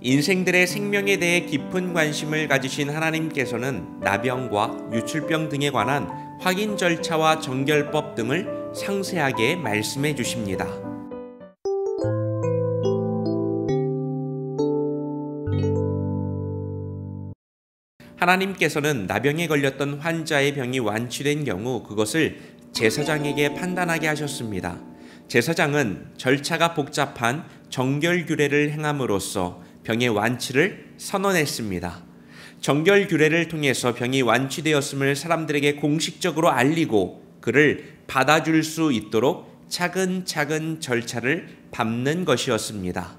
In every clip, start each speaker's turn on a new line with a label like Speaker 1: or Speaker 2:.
Speaker 1: 인생들의 생명에 대해 깊은 관심을 가지신 하나님께서는 나병과 유출병 등에 관한 확인 절차와 정결법 등을 상세하게 말씀해 주십니다. 하나님께서는 나병에 걸렸던 환자의 병이 완치된 경우 그것을 제사장에게 판단하게 하셨습니다. 제사장은 절차가 복잡한 정결규례를 행함으로써 병의 완치를 선언했습니다. 정결규례를 통해서 병이 완치되었음을 사람들에게 공식적으로 알리고 그를 받아줄 수 있도록 차근차근 절차를 밟는 것이었습니다.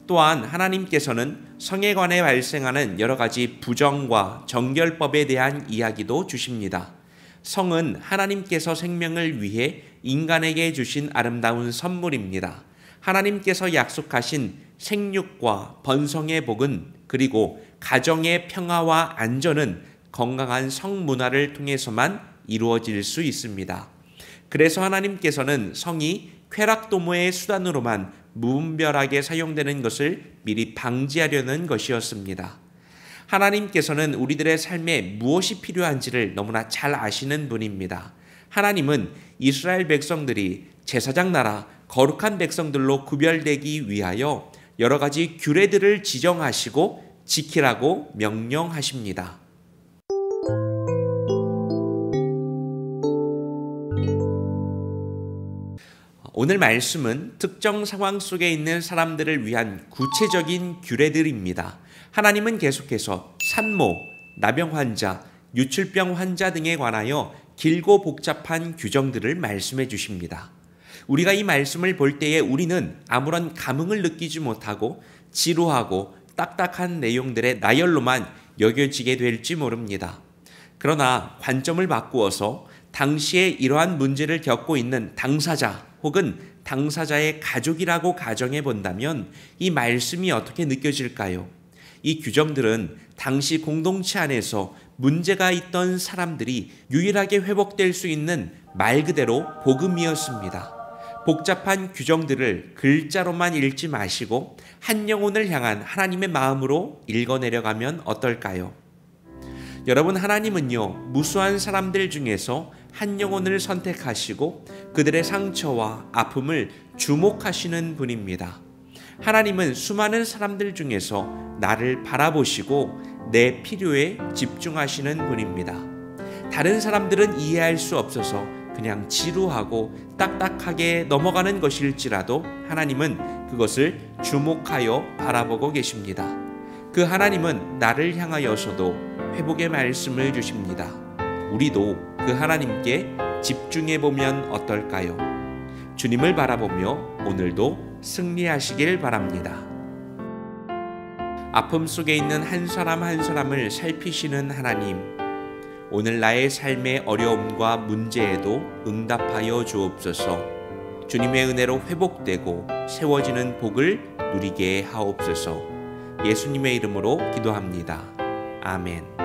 Speaker 1: 또한 하나님께서는 성에 관해 발생하는 여러 가지 부정과 정결법에 대한 이야기도 주십니다. 성은 하나님께서 생명을 위해 인간에게 주신 아름다운 선물입니다. 하나님께서 약속하신 생육과 번성의 복은 그리고 가정의 평화와 안전은 건강한 성문화를 통해서만 이루어질 수 있습니다. 그래서 하나님께서는 성이 쾌락도모의 수단으로만 무분별하게 사용되는 것을 미리 방지하려는 것이었습니다. 하나님께서는 우리들의 삶에 무엇이 필요한지를 너무나 잘 아시는 분입니다. 하나님은 이스라엘 백성들이 제사장 나라 거룩한 백성들로 구별되기 위하여 여러 가지 규례들을 지정하시고 지키라고 명령하십니다. 오늘 말씀은 특정 상황 속에 있는 사람들을 위한 구체적인 규례들입니다. 하나님은 계속해서 산모, 나병 환자, 유출병 환자 등에 관하여 길고 복잡한 규정들을 말씀해 주십니다. 우리가 이 말씀을 볼 때에 우리는 아무런 감흥을 느끼지 못하고 지루하고 딱딱한 내용들의 나열로만 여겨지게 될지 모릅니다. 그러나 관점을 바꾸어서 당시에 이러한 문제를 겪고 있는 당사자 혹은 당사자의 가족이라고 가정해 본다면 이 말씀이 어떻게 느껴질까요? 이 규정들은 당시 공동체 안에서 문제가 있던 사람들이 유일하게 회복될 수 있는 말 그대로 복음이었습니다. 복잡한 규정들을 글자로만 읽지 마시고 한 영혼을 향한 하나님의 마음으로 읽어내려가면 어떨까요? 여러분, 하나님은요, 무수한 사람들 중에서 한 영혼을 선택하시고 그들의 상처와 아픔을 주목하시는 분입니다. 하나님은 수많은 사람들 중에서 나를 바라보시고 내 필요에 집중하시는 분입니다. 다른 사람들은 이해할 수 없어서 그냥 지루하고 딱딱하게 넘어가는 것일지라도 하나님은 그것을 주목하여 바라보고 계십니다. 그 하나님은 나를 향하여서도 회복의 말씀을 주십니다. 우리도 그 하나님께 집중해보면 어떨까요? 주님을 바라보며 오늘도 승리하시길 바랍니다. 아픔 속에 있는 한 사람 한 사람을 살피시는 하나님, 오늘 나의 삶의 어려움과 문제에도 응답하여 주옵소서. 주님의 은혜로 회복되고 세워지는 복을 누리게 하옵소서. 예수님의 이름으로 기도합니다. 아멘.